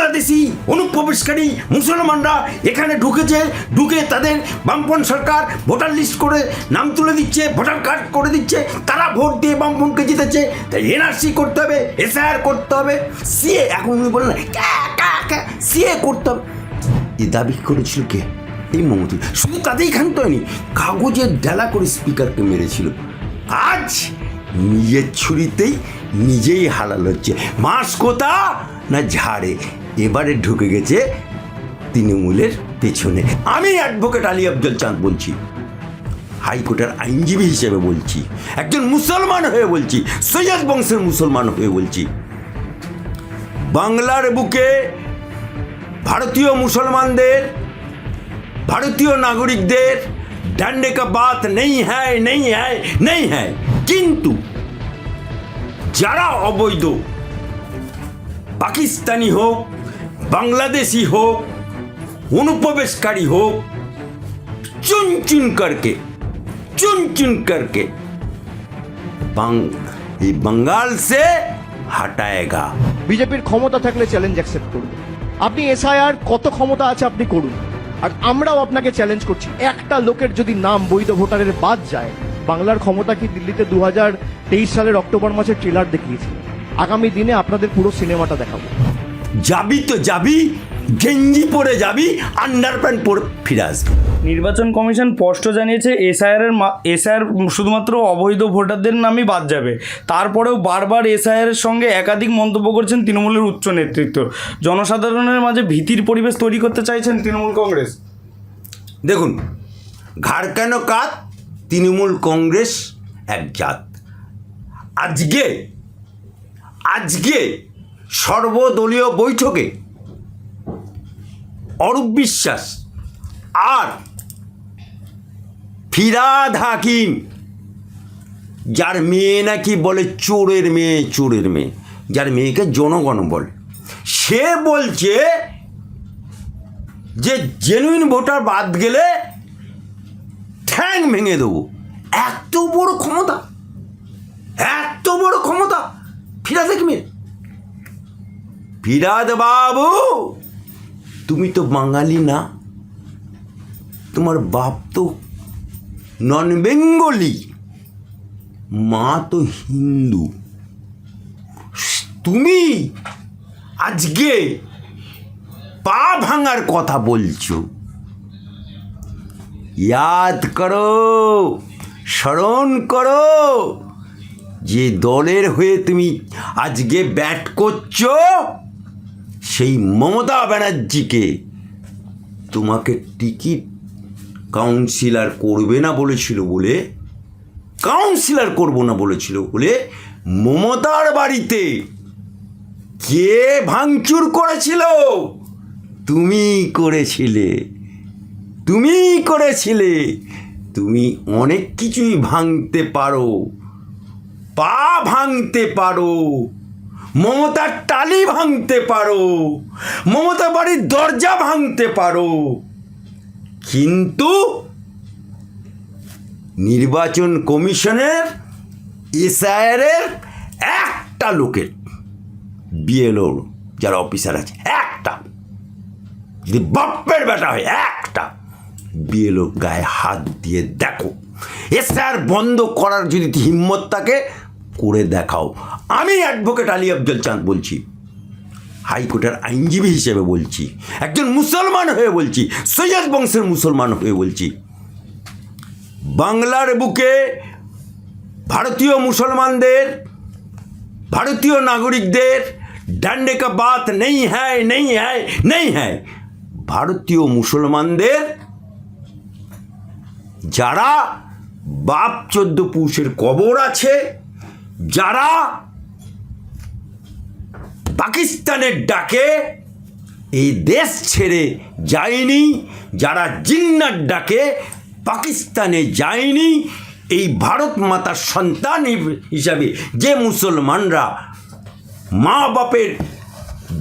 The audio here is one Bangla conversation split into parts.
বাংলাদেশি অনুপ্রবেশকারী মুসলমানরা এখানে ঢুকে তাদের বামপন সরকার ভোটার লিস্ট করে নাম তুলে দিচ্ছে, ভোটার কার্ড করে দিচ্ছে, তারা ভোট দিয়ে বামপনকে জিতেছে। তাই এনআরসি করতে হবে, এসআইআর করতে হবে, সিএ, এখন উনি বললেন সিএ করতে হবে। এ দাবি করেছিল কে? এই মমতা। শুধু তাদেরই ক্ষান্ত হয়নি, কাগজের ডালা করে স্পিকারকে মেরেছিল। আজ নিজের ছুরিতেই নিজেই হালাল হচ্ছে। মাস কোথা না ঝাড়ে এবারে ঢুকে গেছে তৃণমূলের পেছনে। আমি অ্যাডভোকেট আলী আফজল চাঁদ বলছি, হাইকোর্টের আইনজীবী হিসেবে বলছি, একজন মুসলমান হয়ে বলছি, সৈয়দ বংশের মুসলমান হয়ে বলছি, বাংলার বুকে ভারতীয় মুসলমানদের, ভারতীয় নাগরিকদের डरने का बात नहीं है, नहीं है, नहीं है। কিন্তু যারা অবৈধ পাকিস্তানি হোক, বাংলাদেশি হোক, অনুপ্রবেশকারী হোক, चुन चुन करके बंगाल से हटाएगा। বিজেপির ক্ষমতা থাকলে চ্যালেঞ্জ অ্যাকসেপ্ট করবে। আপনি এসআইআর কত ক্ষমতা আছে আপনি করুন, আর আমরাও আপনাকে চ্যালেঞ্জ করছি, একটা লোকের যদি নাম বৈধ ভোটারের বাদ যায়, বাংলার ক্ষমতা কি দিল্লিতে 2023 সালের অক্টোবর মাসের ট্রেলার দেখিয়েছে। আগামী দিনে আপনাদের পুরো সিনেমাটা দেখাবো। যাবি তো যাবি, গেঞ্জি পরে যাবি, আন্ডারপ্যান্ট পরে ফিরে আসবি। নির্বাচন কমিশন স্পষ্ট জানিয়েছে এসআইআর শুধুমাত্র অবৈধ ভোটারদের নামই বাদ যাবে। তারপরেও বারবার এসআইআর সঙ্গে একাধিক মন্তব্য করছেন তৃণমূলের উচ্চ নেতৃত্ব। জনসাধারণের মাঝে ভীতির পরিবেশ তৈরি করতে চাইছেন তৃণমূল কংগ্রেস। দেখুন, ঘাড় কেন কাত, তৃণমূল কংগ্রেস এক জাত। আজকে সর্বদলীয় বৈঠকে অরূপ বিশ্বাস আর ফিরহাদ হাকিম, যার মেয়ে নাকি বলে চোরের মেয়ে, যার মেয়েকে জনগণ বলে, সে বলছে যে জেনুইন ভোটার বাদ গেলে ঠ্যাং ভেঙে দেবো। এত বড় ক্ষমতা ফিরহাদ হাকিমের। ফিরহাদ বাবু, তুমি তো বাঙালি না, তোমার বাপ তো নন বেঙ্গলি, মা তো হিন্দু। তুমি আজকে পা ভাঙার কথা বলছো। ইয়াদ করো, স্মরণ করো, যে দলের হয়ে তুমি আজকে ব্যাট করছো, সেই মমতা ব্যানার্জিকে তোমাকে টিকিট কাউন্সিলর করবে না বলেছিল বলে মমতার বাড়িতে কে ভাঙচুর করেছিল? তুমি করেছিলে। তুমি অনেক কিছুই ভাঙতে পারো, পা ভাঙতে পারো, মমতার টালি ভাঙতে পারো, মমতা বাড়ির দরজা ভাঙতে পারো, কিন্তু নির্বাচন কমিশনের এসআইআরের একটা লোকের, বিএলওর যারা অফিসার আছে, একটা যদি বাপ্পের বেটা হয়, একটা বিএলও গায়ে হাত দিয়ে দেখো। এসআইআর বন্ধ করার যদি হিম্মত থাকে, করে দেখাও। আমি অ্যাডভোকেট আলী আফজল চাঁদ বলছি, হাইকোর্টের আইনজীবী হিসেবে বলছি, একজন মুসলমান হয়ে বলছি, সৈয়দ বংশের মুসলমান হয়ে বলছি, বাংলার বুকে ভারতীয় মুসলমানদের, ভারতীয় নাগরিকদের डरने का बात नहीं है। ভারতীয় মুসলমানদের যারা বাপ 14 পুরুষের কবর আছে, যারা পাকিস্তানের ডাকে এই দেশ ছেড়ে যায়নি, যারা জিন্নার ডাকে পাকিস্তানে যায়নি, এই ভারত মাতার সন্তান হিসাবে যে মুসলমানরা মা বাপের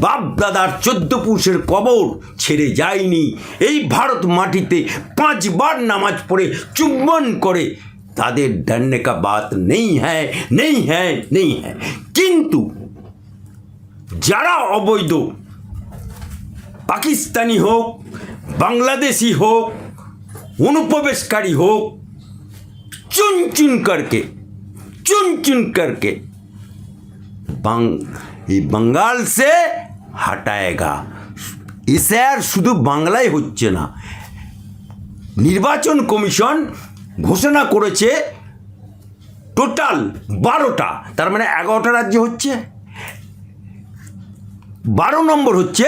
বাপ দাদার 14 পুরুষের কবর ছেড়ে যায়নি, এই ভারত মাটিতে 5 বার নামাজ পড়ে চুম্বন করে, তাদের डरने का बात नहीं है। কিন্তু যারা অবৈধ পাকিস্তানি হোক, বাংলাদেশি হোক, অনুপ্রবেশকারী হোক, चुन चुन करके ये बंगाल से हटाएगा। এসআইআর শুধু বাংলায় হচ্ছে না, নির্বাচন কমিশন ঘোষণা করেছে টোটাল 12টা, তার মানে 11টা রাজ্য হচ্ছে, 12 নম্বর হচ্ছে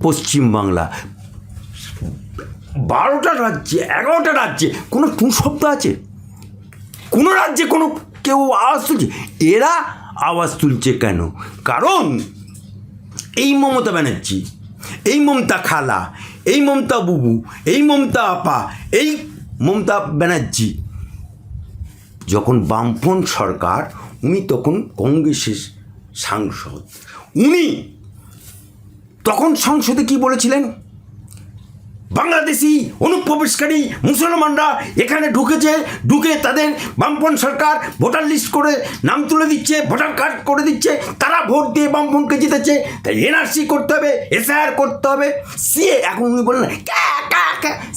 পশ্চিমবাংলা। 12টা রাজ্যে, 11টা রাজ্যে কোনো শব্দ আছে? কোনো রাজ্যে কোনো কেউ আওয়াজ তুলছে? এরা আওয়াজ তুলছে কেন? কারণ এই মমতা ব্যানার্জি, এই মমতা খালা, এই মমতা বুবু, এই মমতা আপা, এই মমতা ব্যানার্জি যখন বামফ্রন্ট সরকার, উনি তখন কংগ্রেসের সাংসদ, উনি তখন সংসদে কি বলেছিলেন? বাংলাদেশি অনুপ্রবেশকারী মুসলমানরা এখানে ঢুকে তাদের বামপন্থ সরকার ভোটার লিস্ট করে নাম তুলে দিচ্ছে, ভোটার কার্ড করে দিচ্ছে, তারা ভোট দিয়ে বামপন্থকে জিতেছে, তাই এনআরসি করতে হবে, এসআইআর করতে হবে, সিএ, এখন উনি বলেন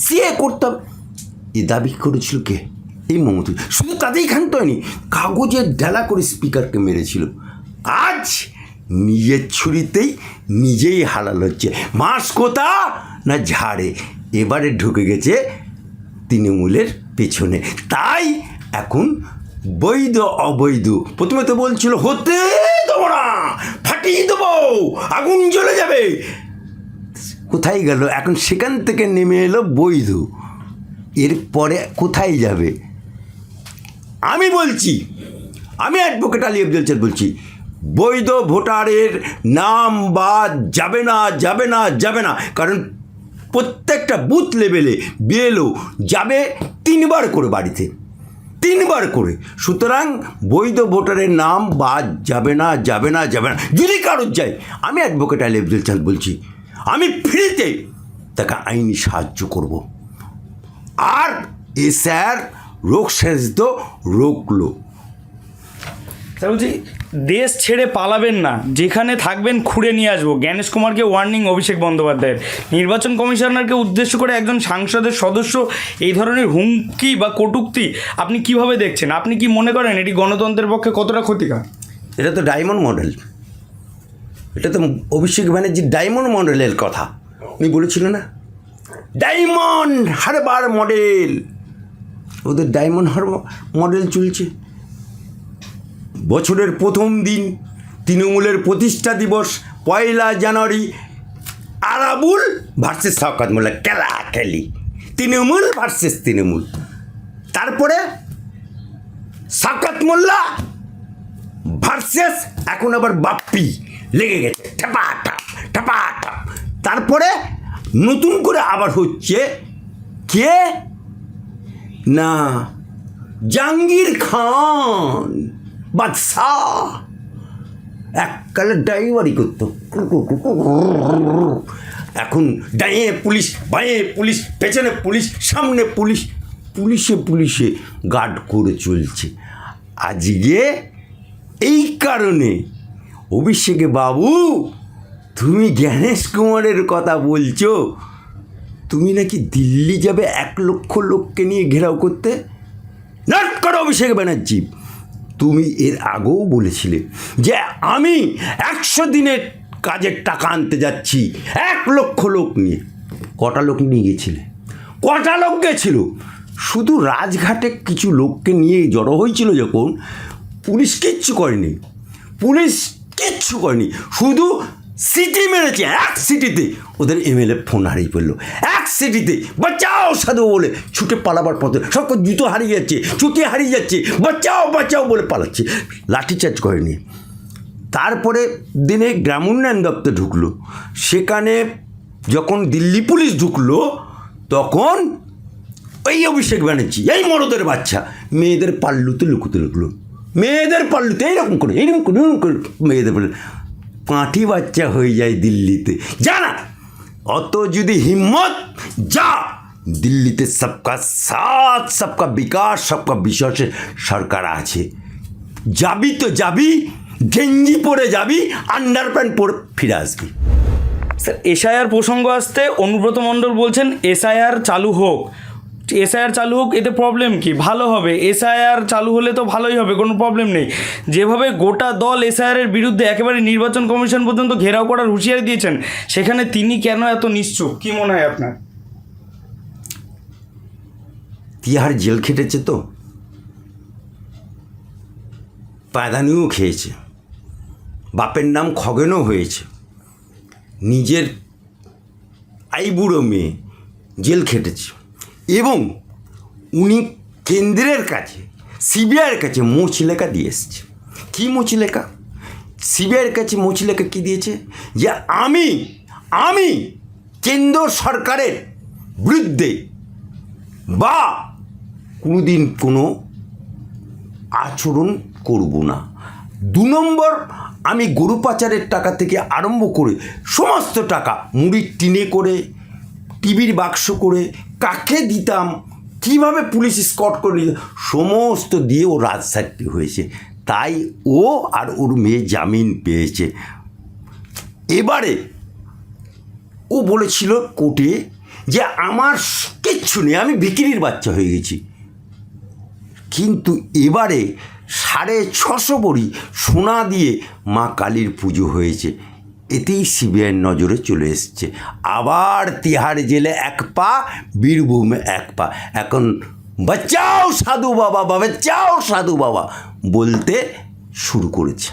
সিএ করতে হবে। এ দাবি করেছিল কে? এই মমতা। শুধু তাদেরই খান্ত হয়নি, কাগজের ডালা করে স্পিকারকে মেরেছিল। আজ নিজের ছুরিতেই নিজেই হালাল হচ্ছে, মাস কোথা না ঝাড়ে, এবারে ঢুকে গেছে তৃণমূলের পেছনে। তাই এখন বৈধ অবৈধ, প্রথমে তো বলছিল হতে দেবো না, ফাটিয়ে দেবো, আগুন জ্বলে যাবে, কোথায় গেল? এখন সেখান থেকে নেমে এলো বৈধ। এরপরে কোথায় যাবে? আমি বলছি, আমি অ্যাডভোকেট আলী আফজাল চাঁদ বলছি, বৈধ ভোটারের নাম বাদ যাবে না, যাবে না, যাবে না। কারণ প্রত্যেকটা বুথ লেভেলে বিএলও যাবে 3 বার করে বাড়িতে, 3 বার করে। সুতরাং বৈধ ভোটারের নাম বাদ যাবে না, যাবে না, যাবে না। যদি কারোর যায়, আমি অ্যাডভোকেট আলী আফজাল চাঁদ বলছি, আমি ফ্রিতে তাকে আইনি সাহায্য করব। আর স্যার রোগ সেজদ রোগলো। স্যার বলছি, দেশ ছেড়ে পালাবেন না, যেখানে থাকবেন খুঁড়ে নিয়ে আসবো, জ্ঞানেশ কুমারকে ওয়ার্নিং অভিষেক বন্দ্যোপাধ্যায়ের। নির্বাচন কমিশনারকে উদ্দেশ্য করে একজন সাংসদের সদস্য এই ধরনের হুমকি বা কটূক্তি আপনি কিভাবে দেখছেন? আপনি কি মনে করেন এটি গণতন্ত্রের পক্ষে কতটা ক্ষতিকর? এটা তো ডায়মন্ড মডেল, এটা তো অভিষেক ব্যানার্জির ডায়মন্ড মডেলের কথা উনি বলেছিলেন না, ডায়মন্ড হারবার মডেল। ওদের ডায়মন্ড হারবার মডেল চলছে। বছরের প্রথম দিন তৃণমূলের প্রতিষ্ঠা দিবস 1 জানুয়ারি, আরাবুল ভার্সেস শওকত মোল্লা, খেলি তৃণমূল ভার্সেস তৃণমূল। তারপরে শওকত মোল্লা ভার্সেস এখন আবার বাপ্পি লেগে গেছে, ঠাপাঠাপ ঠাপাঠাপ। তারপরে নতুন করে আবার হচ্ছে কে না, জাহাঙ্গীর খান বাদশাহ, এককালে ড্রাইভারি করতো, এখন ডাইয়ে পুলিশ, বাঁয়ে পুলিশ, পেছনে পুলিশ, সামনে পুলিশ, পুলিশে গার্ড করে চলছে। আজকে এই কারণে অভিষেক বাবু, তুমি জ্ঞানেশ কুমারের কথা বলছো, তুমি নাকি দিল্লি যাবে 1 লক্ষ লোককে নিয়ে ঘেরাও করতে। নট করো অভিষেক ব্যানার্জি, তুমি এর আগেও বলেছিলে যে আমি 100 দিনের কাজের টাকা আনতে যাচ্ছি 1 লক্ষ লোক নিয়ে। কটা লোক নিয়ে গেছিলে? কটা লোক গেছিল? শুধু রাজঘাটে কিছু লোককে নিয়ে জড়ো হয়েছিল যখন, পুলিশ কিচ্ছু করেনি, শুধু সিটি মেরেছে। 1 সিটিতে ওদের এমএলএ ফোন হারিয়ে পড়লো, 1 সিটিতে বাঁচাও সাধু বলে ছুটে পালাবার পথে সব জুতো হারিয়ে যাচ্ছে, ছুটি হারিয়ে যাচ্ছে, বাঁচাও বলে পালাচ্ছে, লাঠিচার্জ করেনি। তারপরে দিনে গ্রাম উন্নয়ন দপ্তর ঢুকলো, সেখানে যখন দিল্লি পুলিশ ঢুকলো, তখন ওই অভিষেক ব্যানার্জি, এই মরদের বাচ্চা, মেয়েদের পাল্লুতে লুকোতে লাগলো, মেয়েদের পাল্লুতে এইরকম করে মেয়েদের পাল্লু, পাঁঠি বাচ্চা হয়ে যায় দিল্লিতে। জানা অত যদি হিম্মত, যা দিল্লিতে সবকা সাথ, সবকা বিকাশ, সবকা বিশ্বাসের সরকার আছে। যাবি তো যাবি, গেঞ্জি পরে যাবি, আন্ডার প্যান্ট পরে ফিরে আসবি। স্যার এসআইআর প্রসঙ্গ আসতে অনুব্রত মণ্ডল বলছেন এসআইআর চালু হোক, এসআইআর চালু হোক, এতে প্রবলেম কি? ভালো হবে, এসআইআর চালু হলে তো ভালোই হবে, কোনো প্রবলেম নেই। যেভাবে গোটা দল এসআইআরের বিরুদ্ধে একেবারে নির্বাচন কমিশন পর্যন্ত ঘেরাও করার হুঁশিয়ারি দিয়েছেন, সেখানে তিনি কেন এত নিশ্চুপ, কি মনে হয় আপনার? তিহার জেল খেটেছে তো, পায়দানিও খেয়েছে, বাপের নাম খগেনও হয়েছে, নিজের আইবুড়ো মেয়ে জেল খেটেছে, এবং উনি কেন্দ্রের কাছে সিবিআইয়ের কাছে মুচলেখা দিয়ে এসছে। কী মুচলেখা? সিবিআইয়ের কাছে মুচলেখা কী দিয়েছে? যে আমি কেন্দ্র সরকারের বিরুদ্ধে বা কোনোদিন কোনো আচরণ করব না। 2 নম্বর, আমি গরু পাচারের টাকা থেকে আরম্ভ করে সমস্ত টাকা মুড়ির টিনে করে, টিভির বাক্স করে, কাকে দিতাম, কীভাবে পুলিশ স্কট করে নিত, সমস্ত দিয়ে ও রাজসাক্ষী হয়েছে। তাই ও আর ওর মেয়ে জামিন পেয়েছে। এবারে ও বলেছিল কোর্টে যে আমার কিচ্ছু নেই, আমি ভিখিরির বাচ্চা হয়ে গেছি। কিন্তু এবারে 650 ভরি সোনা দিয়ে মা কালীর পুজো হয়েছে, এতেই সিবিআইয়ের নজরে চলে এসছে। আবার তিহার জেলে 1 পা, বীরভূমে 1 পা। এখন বাঁচাও সাধু বাবা, বাঁচাও সাধু বাবা বলতে শুরু করেছে।